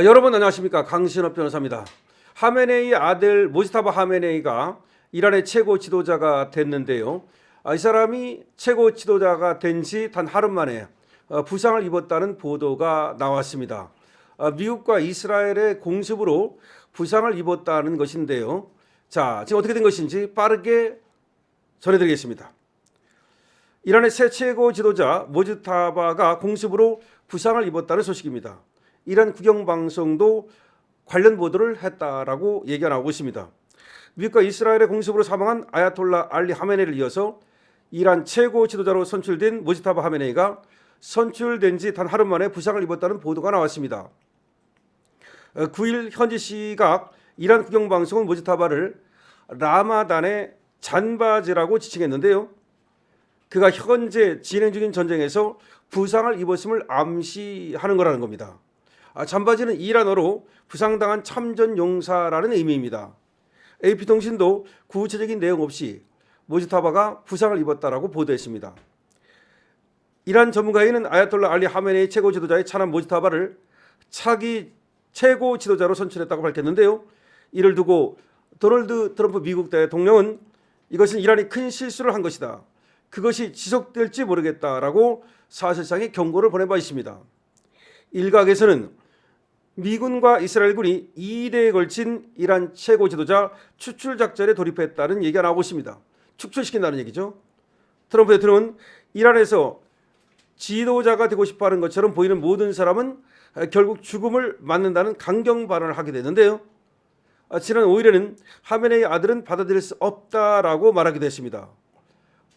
여러분 안녕하십니까? 강신업 변호사입니다. 하메네이 아들 모지타바 하메네이가 이란의 최고 지도자가 됐는데요. 이 사람이 최고 지도자가 된 지 단 하루 만에 부상을 입었다는 보도가 나왔습니다. 미국과 이스라엘의 공습으로 부상을 입었다는 것인데요. 자, 지금 어떻게 된 것인지 빠르게 전해드리겠습니다. 이란의 새 최고 지도자 모지타바가 공습으로 부상을 입었다는 소식입니다. 이란 국영방송도 관련 보도를 했다라고 얘기가 나오고 있습니다. 미국과 이스라엘의 공습으로 사망한 아야톨라 알리 하메네이를 이어서 이란 최고 지도자로 선출된 모지타바 하메네이가 선출된 지 단 하루 만에 부상을 입었다는 보도가 나왔습니다. 9일 현지 시각 이란 국영방송은 모지타바를 라마단의 잔바지라고 지칭했는데요. 그가 현재 진행 중인 전쟁에서 부상을 입었음을 암시하는 거라는 겁니다. 잔바지는 이란어로 부상당한 참전 용사라는 의미입니다. AP통신도 구체적인 내용 없이 모지타바가 부상을 입었다라고 보도했습니다. 이란 전문가회의는 아야톨라 알리 하메네이 최고 지도자의 차남 모지타바를 차기 최고 지도자로 선출했다고 밝혔는데요. 이를 두고 도널드 트럼프 미국 대통령은 이것은 이란이 큰 실수를 한 것이다. 그것이 지속될지 모르겠다라고 사실상의 경고를 보낸 바 있습니다. 일각에서는 미군과 이스라엘군이 2대에 걸친 이란 최고 지도자 추출 작전에 돌입했다는 얘기가 나오고 있습니다. 축출시킨다는 얘기죠. 트럼프 대통령은 이란에서 지도자가 되고 싶어하는 것처럼 보이는 모든 사람은 결국 죽음을 맞는다는 강경 발언을 하게 되는데요. 지난 5일에는 하메네이 아들은 받아들일 수 없다라고 말하기도 했습니다.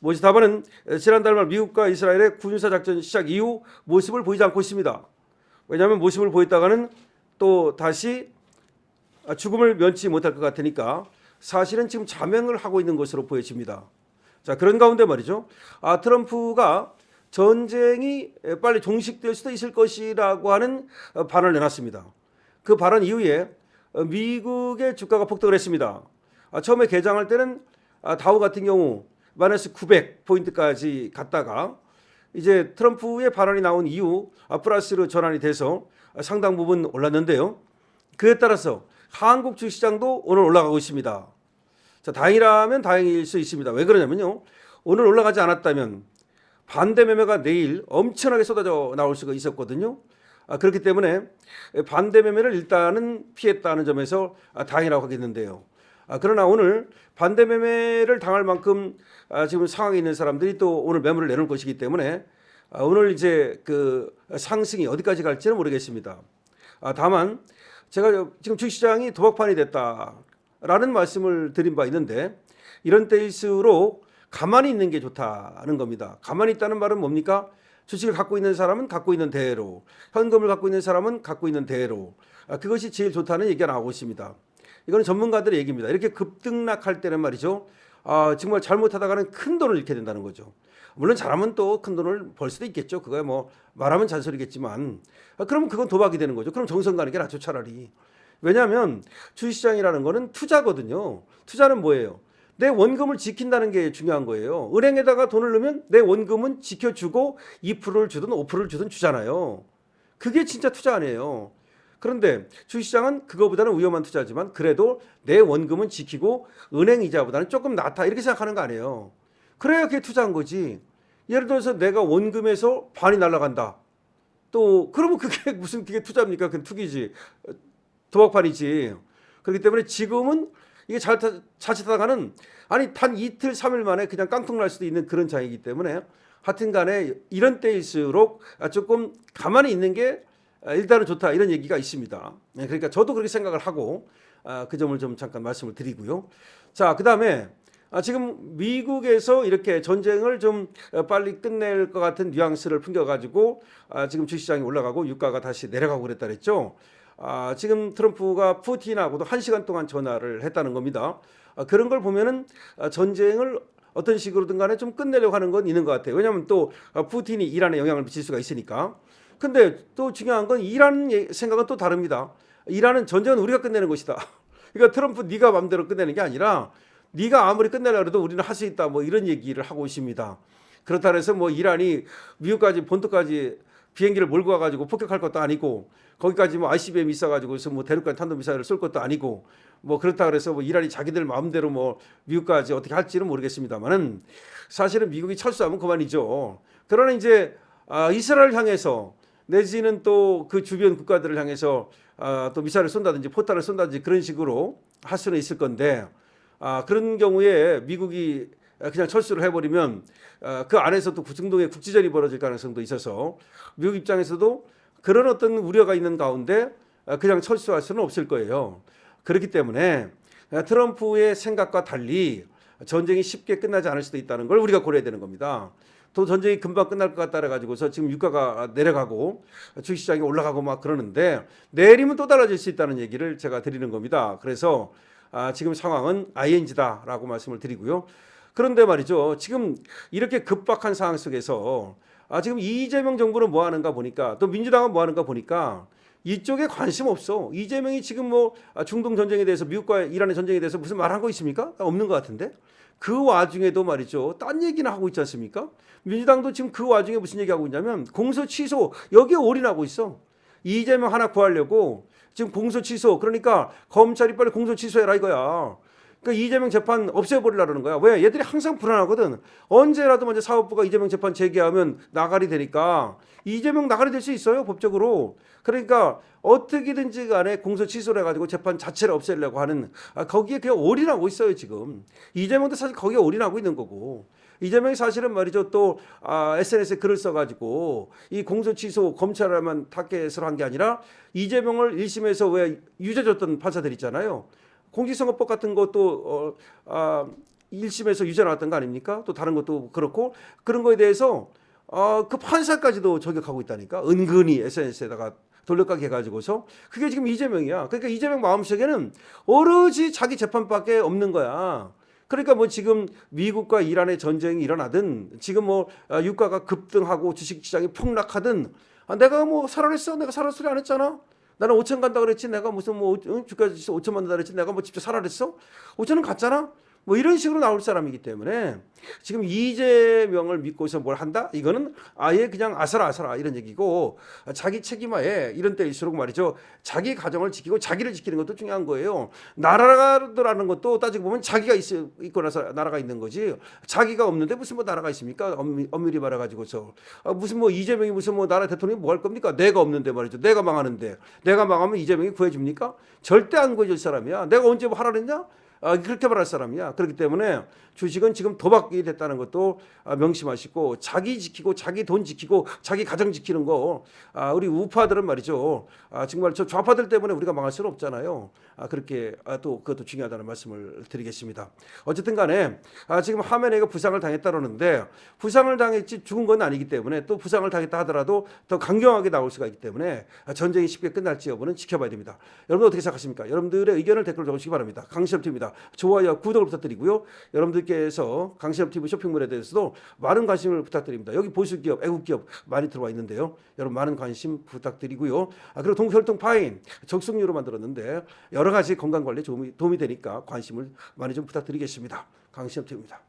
모지타바는 지난달 말 미국과 이스라엘의 군사작전 시작 이후 모습을 보이지 않고 있습니다. 왜냐하면 모습을 보였다가는 또 다시 죽음을 면치 못할 것 같으니까 사실은 지금 자명을 하고 있는 것으로 보여집니다. 자, 그런 가운데 말이죠. 트럼프가 전쟁이 빨리 종식될 수도 있을 것이라고 하는 발언을 내놨습니다. 그 발언 이후에 미국의 주가가 폭등을 했습니다. 처음에 개장할 때는 다우 같은 경우 마이너스 900포인트까지 갔다가 이제 트럼프의 발언이 나온 이후 플러스로 전환이 돼서 상당 부분 올랐는데요. 그에 따라서 한국 주식시장도 오늘 올라가고 있습니다. 자, 다행이라면 다행일 수 있습니다. 왜 그러냐면요. 오늘 올라가지 않았다면 반대 매매가 내일 엄청나게 쏟아져 나올 수가 있었거든요. 그렇기 때문에 반대 매매를 일단은 피했다는 점에서 다행이라고 하겠는데요. 그러나 오늘 반대 매매를 당할 만큼 지금 상황에 있는 사람들이 또 오늘 매물을 내놓을 것이기 때문에 오늘 이제 그 상승이 어디까지 갈지는 모르겠습니다. 다만 제가 지금 주식시장이 도박판이 됐다라는 말씀을 드린 바 있는데 이런 때일수록 가만히 있는 게 좋다는 겁니다. 가만히 있다는 말은 뭡니까? 주식을 갖고 있는 사람은 갖고 있는 대로, 현금을 갖고 있는 사람은 갖고 있는 대로, 그것이 제일 좋다는 얘기가 나오고 있습니다. 이거는 전문가들의 얘기입니다. 이렇게 급등락할 때는 말이죠. 정말 잘못하다가는 큰 돈을 잃게 된다는 거죠. 물론 잘하면 또 큰 돈을 벌 수도 있겠죠. 그거야 뭐 말하면 잔소리겠지만 그러면 그건 도박이 되는 거죠. 그럼 정성 가는 게 낫죠, 차라리. 왜냐하면 주식시장이라는 거는 투자거든요. 투자는 뭐예요? 내 원금을 지킨다는 게 중요한 거예요. 은행에다가 돈을 넣으면 내 원금은 지켜주고 2%를 주든 5%를 주든 주잖아요. 그게 진짜 투자 아니에요. 그런데 주식시장은 그거보다는 위험한 투자지만 그래도 내 원금은 지키고 은행 이자보다는 조금 낫다 이렇게 생각하는 거 아니에요. 그래야 그게 투자한 거지. 예를 들어서 내가 원금에서 반이 날아간다. 또 그러면 그게 무슨 그게 투자입니까? 그건 투기지. 도박판이지. 그렇기 때문에 지금은 이게 자칫하다가는 아니 단 이틀 3일 만에 그냥 깡통 날 수도 있는 그런 장이기 때문에 하여튼 간에 이런 때일수록 조금 가만히 있는 게 일단은 좋다 이런 얘기가 있습니다. 그러니까 저도 그렇게 생각을 하고 그 점을 좀 잠깐 말씀을 드리고요. 자, 그다음에 지금 미국에서 이렇게 전쟁을 좀 빨리 끝낼 것 같은 뉘앙스를 풍겨가지고 지금 주식시장이 올라가고 유가가 다시 내려가고 그랬다 그랬죠. 지금 트럼프가 푸틴하고도 1시간 동안 전화를 했다는 겁니다. 그런 걸 보면은 전쟁을 어떤 식으로든 간에 좀 끝내려고 하는 건 있는 것 같아요. 왜냐하면 또 푸틴이 이란에 영향을 미칠 수가 있으니까. 근데 또 중요한 건 이란 생각은 또 다릅니다. 이란은 전쟁은 우리가 끝내는 것이다. 그러니까 트럼프 네가 마음대로 끝내는 게 아니라 네가 아무리 끝내려고 해도 우리는 할 수 있다. 뭐 이런 얘기를 하고 있습니다. 그렇다 해서 뭐 이란이 미국까지 본토까지 비행기를 몰고 와가지고 폭격할 것도 아니고 거기까지 뭐 ICBM 있어가지고 뭐 대륙간 탄도미사일을 쏠 것도 아니고 뭐 그렇다 그래서 뭐 이란이 자기들 마음대로 뭐 미국까지 어떻게 할지는 모르겠습니다만은 사실은 미국이 철수하면 그만이죠. 그러나 이제 이스라엘 향해서 내지는 또 그 주변 국가들을 향해서 또 미사일을 쏜다든지 포탄을 쏜다든지 그런 식으로 할 수는 있을 건데 그런 경우에 미국이 그냥 철수를 해버리면 그 안에서 또 중동의 국지전이 벌어질 가능성도 있어서 미국 입장에서도 그런 어떤 우려가 있는 가운데 그냥 철수할 수는 없을 거예요. 그렇기 때문에 트럼프의 생각과 달리 전쟁이 쉽게 끝나지 않을 수도 있다는 걸 우리가 고려해야 되는 겁니다. 또 전쟁이 금방 끝날 것 같다 그래가지고서 지금 유가가 내려가고 주식시장이 올라가고 막 그러는데 내일이면 또 달라질 수 있다는 얘기를 제가 드리는 겁니다. 그래서 지금 상황은 ING다라고 말씀을 드리고요. 그런데 말이죠. 지금 이렇게 급박한 상황 속에서 지금 이재명 정부는 뭐 하는가 보니까 또 민주당은 뭐 하는가 보니까 이쪽에 관심 없어. 이재명이 지금 뭐 중동 전쟁에 대해서 미국과 이란의 전쟁에 대해서 무슨 말한 거 있습니까? 없는 것 같은데. 그 와중에도 말이죠. 딴 얘기나 하고 있지 않습니까? 민주당도 지금 그 와중에 무슨 얘기하고 있냐면 공소 취소 여기에 올인하고 있어. 이재명 하나 구하려고 지금 공소 취소 그러니까 검찰이 빨리 공소 취소해라 이거야. 그러니까 이재명 재판 없애버리려는 거야. 왜? 얘들이 항상 불안하거든. 언제라도 먼저 사법부가 이재명 재판 제기하면 나가리 되니까 이재명 나가리 될 수 있어요 법적으로. 그러니까 어떻게든지 간에 공소 취소를 해가지고 재판 자체를 없애려고 하는 거기에 그냥 올인하고 있어요 지금. 이재명도 사실 거기에 올인하고 있는 거고. 이재명이 사실은 말이죠 또 SNS에 글을 써가지고 이 공소 취소 검찰에만 타겟으로 한 게 아니라 이재명을 1심에서 왜 유죄 줬던 판사들 있잖아요. 공직선거법 같은 것도 1심에서 유죄 나왔던 거 아닙니까? 또 다른 것도 그렇고 그런 거에 대해서 그 판사까지도 저격하고 있다니까. 은근히 SNS에다가 돌려가게 해가지고서 그게 지금 이재명이야. 그러니까 이재명 마음속에는 오로지 자기 재판밖에 없는 거야. 그러니까 뭐 지금 미국과 이란의 전쟁이 일어나든 지금 뭐 유가가 급등하고 주식시장이 폭락하든 내가 뭐 살아냈어? 내가 살아 소리 안 했잖아. 나는 5천 간다 그랬지. 내가 무슨 뭐 주가 5천만 원다 그랬지. 내가 뭐 직접 살아냈어? 5천은 갔잖아. 뭐 이런 식으로 나올 사람이기 때문에 지금 이재명을 믿고서 뭘 한다? 이거는 아예 그냥 아서라 이런 얘기고 자기 책임하에 이런 때일수록 말이죠. 자기 가정을 지키고 자기를 지키는 것도 중요한 거예요. 나라라는 것도 따지고 보면 자기가 있고 나서 나라가 있는 거지. 자기가 없는데 무슨 뭐 나라가 있습니까? 엄밀히 말해가지고서 무슨 뭐 이재명이 무슨 뭐 나라 대통령이 뭐 할 겁니까? 내가 없는데 말이죠. 내가 망하는데 내가 망하면 이재명이 구해줍니까? 절대 안 구해줄 사람이야. 내가 언제 뭐 하라 그랬냐? 그렇게 말할 사람이야. 그렇기 때문에 주식은 지금 도박이 됐다는 것도 명심하시고 자기 지키고 자기 돈 지키고 자기 가정 지키는 거 우리 우파들은 말이죠. 정말 저 좌파들 때문에 우리가 망할 수는 없잖아요. 그렇게 또 그것도 중요하다는 말씀을 드리겠습니다. 어쨌든 간에 지금 하메네이가 부상을 당했다 그러는데 부상을 당했지 죽은 건 아니기 때문에 또 부상을 당했다 하더라도 더 강경하게 나올 수가 있기 때문에 전쟁이 쉽게 끝날지 여부는 지켜봐야 됩니다. 여러분 어떻게 생각하십니까? 여러분들의 의견을 댓글로 적어주시기 바랍니다. 강신업TV입니다. 좋아요, 구독을 부탁드리고요. 여러분들께서 강신업TV 쇼핑몰에 대해서도 많은 관심을 부탁드립니다. 여기 보수기업, 애국기업 많이 들어와 있는데요. 여러분 많은 관심 부탁드리고요. 그리고 동혈통 파인 적성유로 만들었는데 여러 가지 건강관리에 도움이 되니까 관심을 많이 좀 부탁드리겠습니다. 강신업TV입니다.